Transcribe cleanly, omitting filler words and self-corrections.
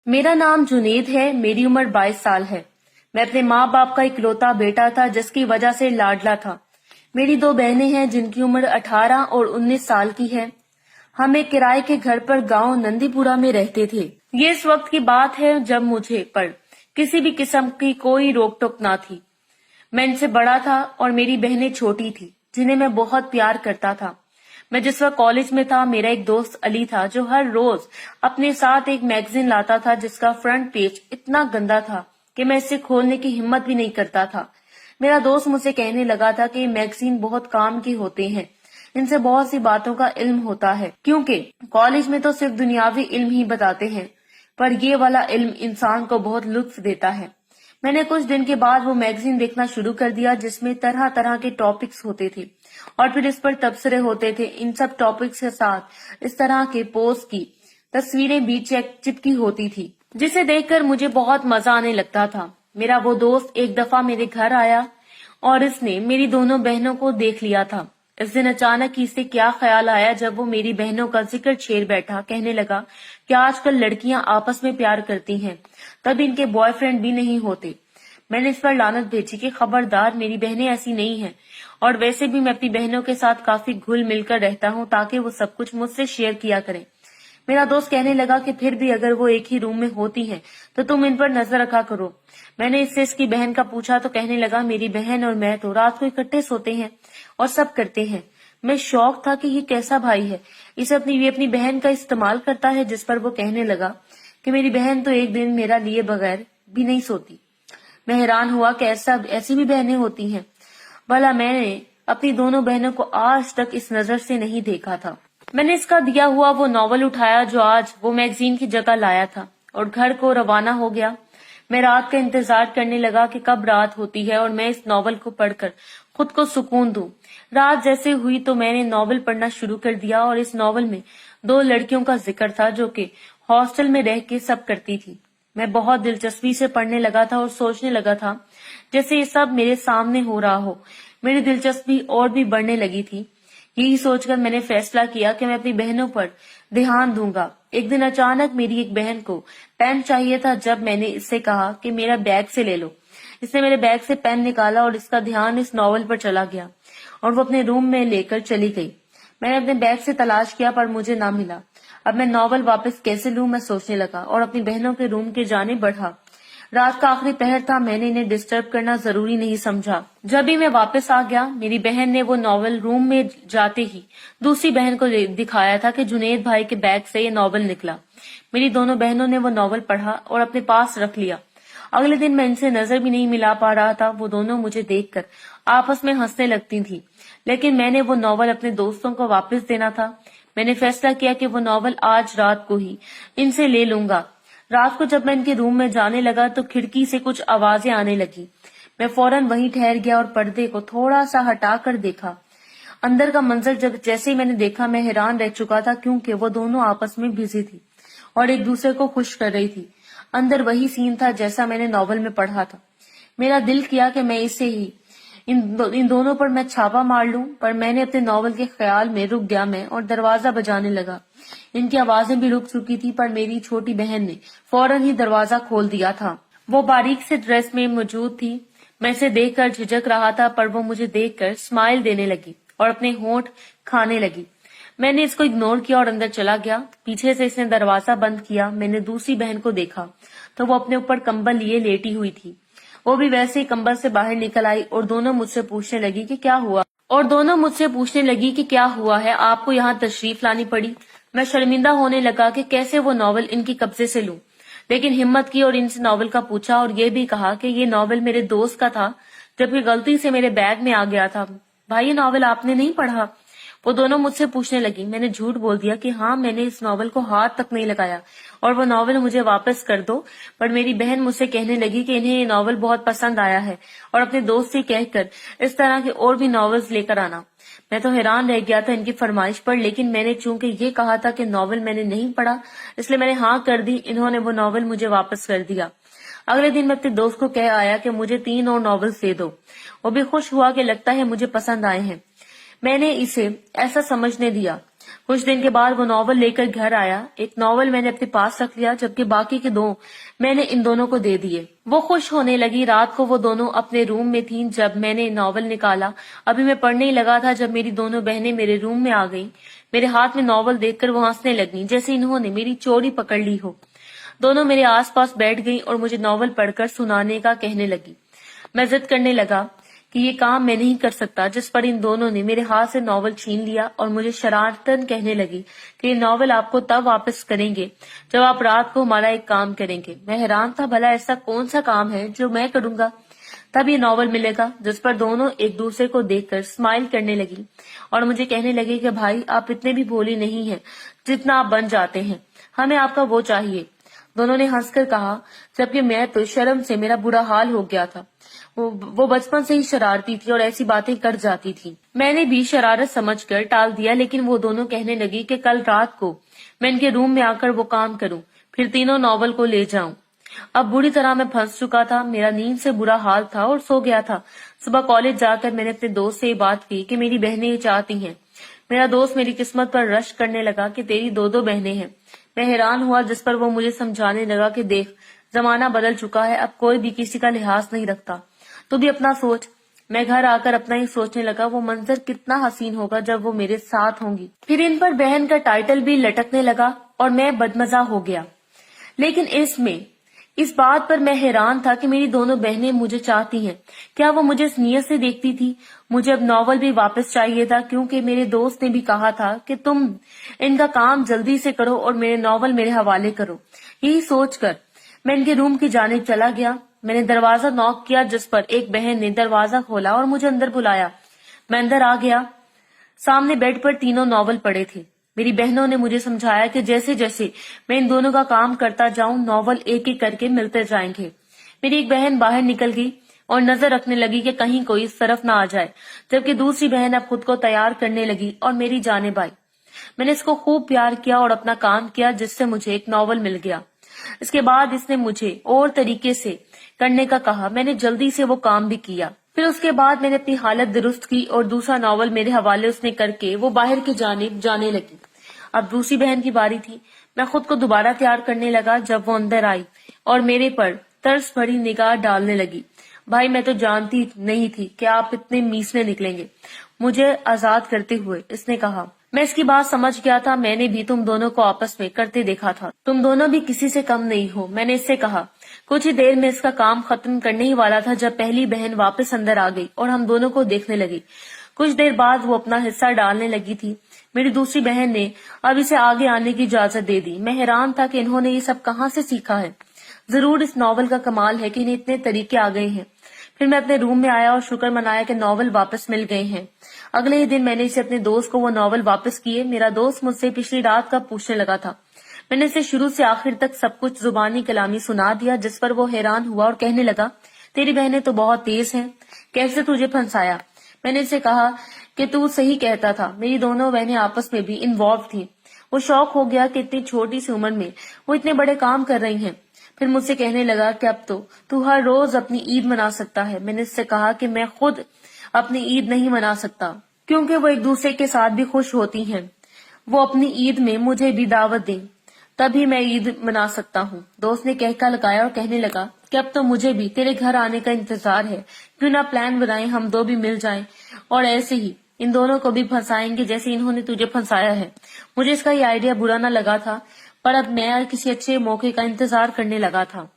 मेरा नाम जुनेद है। मेरी उम्र 22 साल है। मैं अपने माँ बाप का इकलौता बेटा था जिसकी वजह से लाडला था। मेरी 2 बहनें हैं जिनकी उम्र 18 और 19 साल की है। हम एक किराए के घर पर गांव नंदीपुरा में रहते थे। ये इस वक्त की बात है जब मुझे पर किसी भी किस्म की कोई रोक टोक ना थी। मैं इनसे बड़ा था और मेरी बहनें छोटी थी जिन्हें मैं बहुत प्यार करता था। मैं जिस वक्त कॉलेज में था, मेरा एक दोस्त अली था जो हर रोज अपने साथ एक मैगजीन लाता था जिसका फ्रंट पेज इतना गंदा था कि मैं इसे खोलने की हिम्मत भी नहीं करता था। मेरा दोस्त मुझसे कहने लगा था कि ये मैगजीन बहुत काम के होते हैं, इनसे बहुत सी बातों का इल्म होता है, क्योंकि कॉलेज में तो सिर्फ दुनियावी इल्म ही बताते हैं, पर ये वाला इल्म इंसान को बहुत लुत्फ देता है। मैंने कुछ दिन के बाद वो मैगजीन देखना शुरू कर दिया जिसमें तरह तरह के टॉपिक्स होते थे और फिर इस पर तबसरे होते थे। इन सब टॉपिक्स के साथ इस तरह के पोस्ट की तस्वीरें भी चिपकी होती थी जिसे देखकर मुझे बहुत मजा आने लगता था। मेरा वो दोस्त एक दफा मेरे घर आया और इसने मेरी दोनों बहनों को देख लिया था। इस दिन अचानक ही इसे क्या ख्याल आया जब वो मेरी बहनों का जिक्र छेड़ बैठा। कहने लगा कि आजकल लड़कियां आपस में प्यार करती हैं, तब इनके बॉयफ्रेंड भी नहीं होते। मैंने इस पर लानत भेजी कि खबरदार, मेरी बहनें ऐसी नहीं हैं और वैसे भी मैं अपनी बहनों के साथ काफी घुल मिलकर रहता हूँ ताकि वो सब कुछ मुझसे शेयर किया करें। मेरा दोस्त कहने लगा कि फिर भी अगर वो एक ही रूम में होती हैं तो तुम इन पर नजर रखा करो। मैंने इससे इसकी बहन का पूछा तो कहने लगा मेरी बहन और मैं तो रात को इकट्ठे सोते हैं और सब करते हैं। मैं शौक था कि ये कैसा भाई है, इसे अपनी बहन का इस्तेमाल करता है। जिस पर वो कहने लगा कि मेरी बहन तो एक दिन मेरा लिए बगैर भी नहीं सोती। मैं हैरान हुआ कि ऐसी भी बहनें होती हैं। भला मैंने अपनी दोनों बहनों को आज तक इस नजर से नहीं देखा था। मैंने इसका दिया हुआ वो नॉवल उठाया जो आज वो मैगजीन की जगह लाया था और घर को रवाना हो गया। मैं रात का इंतजार करने लगा कि कब रात होती है और मैं इस नॉवल को पढ़कर खुद को सुकून दूं। रात जैसे हुई तो मैंने नॉवल पढ़ना शुरू कर दिया और इस नॉवल में 2 लड़कियों का जिक्र था जो कि हॉस्टल में रह के सब करती थी। मैं बहुत दिलचस्पी से पढ़ने लगा था और सोचने लगा था जैसे ये सब मेरे सामने हो रहा हो। मेरी दिलचस्पी और भी बढ़ने लगी थी। यही सोचकर मैंने फैसला किया कि मैं अपनी बहनों पर ध्यान दूंगा। एक दिन अचानक मेरी एक बहन को पेन चाहिए था। जब मैंने इससे कहा कि मेरा बैग से ले लो, इसने मेरे बैग से पेन निकाला और इसका ध्यान इस नॉवल पर चला गया और वो अपने रूम में लेकर चली गई। मैंने अपने बैग से तलाश किया पर मुझे ना मिला। अब मैं नॉवल वापस कैसे लूं, मैं सोचने लगा और अपनी बहनों के रूम के जाने बढ़ा। रात का आखिरी पहर था, मैंने इन्हें डिस्टर्ब करना जरूरी नहीं समझा। जब भी मैं वापस आ गया, मेरी बहन ने वो नॉवल रूम में जाते ही दूसरी बहन को दिखाया था कि जुनेद भाई के बैग से ये नॉवल निकला। मेरी दोनों बहनों ने वो नॉवल पढ़ा और अपने पास रख लिया। अगले दिन मैं इनसे नजर भी नहीं मिला पा रहा था। वो दोनों मुझे देखकर आपस में हंसने लगती थी, लेकिन मैंने वो नॉवल अपने दोस्तों को वापस देना था। मैंने फैसला किया कि वो नॉवल आज रात को ही इनसे ले लूंगा। रात को जब मैं इनके रूम में जाने लगा तो खिड़की से कुछ आवाजें आने लगी। मैं फौरन वहीं ठहर गया और पर्दे को थोड़ा सा हटाकर देखा। अंदर का मंजर जब जैसे ही मैंने देखा, मैं हैरान रह चुका था क्योंकि वो दोनों आपस में बिजी थी और एक दूसरे को खुश कर रही थी। अंदर वही सीन था जैसा मैंने नॉवल में पढ़ा था। मेरा दिल किया कि मैं इसे ही इन दोनों पर मैं छापा मार लूं, पर मैंने अपने नॉवल के ख्याल में रुक गया मैं और दरवाजा बजाने लगा। इनकी आवाजें भी रुक चुकी थी पर मेरी छोटी बहन ने फौरन ही दरवाजा खोल दिया था। वो बारीक से ड्रेस में मौजूद थी। मैं इसे देखकर झिझक रहा था पर वो मुझे देखकर स्माइल देने लगी और अपने होंठ खाने लगी। मैंने इसको इग्नोर किया और अंदर चला गया। पीछे से इसने दरवाजा बंद किया। मैंने दूसरी बहन को देखा तो वो अपने ऊपर कंबल लिए लेटी हुई थी। वो भी वैसे ही कंबल से बाहर निकल आई और दोनों मुझसे पूछने लगी कि क्या हुआ है, आपको यहाँ तशरीफ लानी पड़ी। मैं शर्मिंदा होने लगा कि कैसे वो नॉवल इनकी कब्जे से लूं, लेकिन हिम्मत की और इनसे नॉवल का पूछा और ये भी कहा कि ये नॉवल मेरे दोस्त का था जबकि गलती से मेरे बैग में आ गया था। भाई, ये नॉवल आपने नहीं पढ़ा? वो दोनों मुझसे पूछने लगी। मैंने झूठ बोल दिया कि हाँ, मैंने इस नॉवल को हाथ तक नहीं लगाया और वो नॉवल मुझे वापस कर दो। पर मेरी बहन मुझसे कहने लगी कि इन्हें ये नॉवल बहुत पसंद आया है और अपने दोस्त से कहकर इस तरह के और भी नॉवेल्स लेकर आना। मैं तो हैरान रह गया था इनकी फरमाइश पर, लेकिन मैंने चूंकि ये कहा था कि नॉवल मैंने नहीं पढ़ा, इसलिए मैंने हाँ कर दी। इन्होंने वो नॉवल मुझे वापस कर दिया। अगले दिन मैं अपने दोस्त को कह आया कि मुझे 3 और नॉवेल्स दे दो। वो भी खुश हुआ कि लगता है मुझे पसंद आए हैं। मैंने इसे ऐसा समझने दिया, कुछ दिन के बाद वो नॉवल लेकर घर आया। एक नॉवल मैंने अपने पास रख लिया, जबकि बाकी के 2 मैंने इन दोनों को दे दिए। वो खुश होने लगी। रात को वो दोनों अपने रूम में थीं जब मैंने नॉवल निकाला। अभी मैं पढ़ने ही लगा था जब मेरी दोनों बहनें मेरे रूम में आ गईं। मेरे हाथ में नॉवल देखकर वो हंसने लगीं, जैसे इन्होंने मेरी चोरी पकड़ ली हो। दोनों मेरे आसपास बैठ गईं और मुझे नॉवल पढ़कर सुनाने का कहने लगी। मैं जिद करने लगा कि ये काम मैं नहीं कर सकता, जिस पर इन दोनों ने मेरे हाथ से नॉवल छीन लिया और मुझे शरारतन कहने लगी कि ये नॉवल आपको तब वापस करेंगे जब आप रात को हमारा एक काम करेंगे। मैं हैरान था, भला ऐसा कौन सा काम है जो मैं करूंगा, तब ये नॉवल मिलेगा। जिस पर दोनों एक दूसरे को देखकर स्माइल करने लगी और मुझे कहने लगी कि भाई आप इतने भी भोली नहीं हैं जितना आप बन जाते हैं, हमें आपका वो चाहिए। दोनों ने हंसकर कहा, जबकि मैं तो शर्म से मेरा बुरा हाल हो गया था। वो बचपन से ही शरारती थी और ऐसी बातें कर जाती थी। मैंने भी शरारत समझकर टाल दिया, लेकिन वो दोनों कहने लगी कि कल रात को मैं इनके रूम में आकर वो काम करूं, फिर तीनों नॉवल को ले जाऊं। अब बुरी तरह मैं फंस चुका था। मेरा नींद से बुरा हाल था और सो गया था। सुबह कॉलेज जाकर मैंने अपने दोस्त से ये बात की कि मेरी बहनें ये चाहती हैं। मेरा दोस्त मेरी किस्मत पर रश करने लगा कि तेरी 2 बहनें हैं। मैं हैरान हुआ, जिस पर वो मुझे समझाने लगा कि देख, जमाना बदल चुका है, अब कोई भी किसी का लिहाज नहीं रखता, तू भी अपना सोच। मैं घर आकर अपना ही सोचने लगा, वो मंजर कितना हसीन होगा जब वो मेरे साथ होंगी। फिर इन पर बहन का टाइटल भी लटकने लगा और मैं बदमजा हो गया। लेकिन इस बात पर मैं हैरान था कि मेरी दोनों बहनें मुझे चाहती हैं। क्या वो मुझे इस नीयत से देखती थी? मुझे अब नॉवल भी वापस चाहिए था, क्योंकि मेरे दोस्त ने भी कहा था कि तुम इनका काम जल्दी से करो और मेरे नॉवल मेरे हवाले करो। यही सोचकर मैं इनके रूम की जानिब चला गया। मैंने दरवाजा नॉक किया, जिस पर एक बहन ने दरवाजा खोला और मुझे अंदर बुलाया। मैं अंदर आ गया। सामने बेड पर तीनों नॉवल पड़े थे। मेरी बहनों ने मुझे समझाया कि जैसे जैसे मैं इन दोनों का काम करता जाऊं, नॉवल एक एक करके मिलते जाएंगे। मेरी एक बहन बाहर निकल गई और नजर रखने लगी कि कहीं कोई इस तरफ ना आ जाए, जबकि दूसरी बहन अब खुद को तैयार करने लगी और मेरी जानिब आई। मैंने इसको खूब प्यार किया और अपना काम किया, जिससे मुझे एक नॉवल मिल गया। इसके बाद इसने मुझे और तरीके से करने का कहा। मैंने जल्दी से वो काम भी किया। फिर उसके बाद मैंने अपनी हालत दुरुस्त की और दूसरा नॉवल मेरे हवाले उसने करके वो बाहर की जानिब जाने लगी। अब दूसरी बहन की बारी थी। मैं खुद को दोबारा तैयार करने लगा जब वो अंदर आई और मेरे पर तरस भरी निगाह डालने लगी। भाई, मैं तो जानती नहीं थी कि आप इतने मीसने निकलेंगे मुझे आजाद करते हुए, इसने कहा। मैं इसकी बात समझ गया था। मैंने भी तुम दोनों को आपस में करते देखा था। तुम दोनों भी किसी से कम नहीं हो, मैंने इससे कहा। कुछ ही देर में इसका काम खत्म करने ही वाला था जब पहली बहन वापस अंदर आ गई और हम दोनों को देखने लगी। कुछ देर बाद वो अपना हिस्सा डालने लगी थी। मेरी दूसरी बहन ने अब इसे आगे आने की इजाजत दे दी। मैं हैरान था कि इन्होंने ये सब कहाँ से सीखा है। जरूर इस नॉवल का कमाल है कि इन्हें इतने तरीके आ गए हैं। फिर मैं अपने रूम में आया और शुक्र मनाया कि नॉवल वापस मिल गए हैं। अगले ही दिन मैंने इसे अपने दोस्त को वो नॉवल वापस किए। मेरा दोस्त मुझसे पिछली रात का पूछने लगा था। मैंने इसे शुरू से आखिर तक सब कुछ जुबानी कलामी सुना दिया, जिस पर वो हैरान हुआ और कहने लगा, तेरी बहनें तो बहुत तेज हैं, कैसे तुझे फंसाया? मैंने इसे कहा कि तू सही कहता था, मेरी दोनों बहनें आपस में भी इन्वॉल्व थी। वो शौक हो गया कि इतनी छोटी सी उम्र में वो इतने बड़े काम कर रही हैं। फिर मुझसे कहने लगा कि अब तो तू हर रोज अपनी ईद मना सकता है। मैंने इससे कहा कि मैं खुद अपनी ईद नहीं मना सकता, क्योंकि वो एक दूसरे के साथ भी खुश होती हैं। वो अपनी ईद में मुझे भी दावत दें, तभी मैं ईद मना सकता हूँ। दोस्त ने कहका लगाया और कहने लगा कि अब तो मुझे भी तेरे घर आने का इंतजार है, क्यों ना प्लान बनाएं, हम दो भी मिल जाएं और ऐसे ही इन दोनों को भी फंसाएंगे जैसे इन्होंने तुझे फंसाया है। मुझे इसका ये आइडिया बुरा न लगा था, पर अब मैं किसी अच्छे मौके का इंतजार करने लगा था।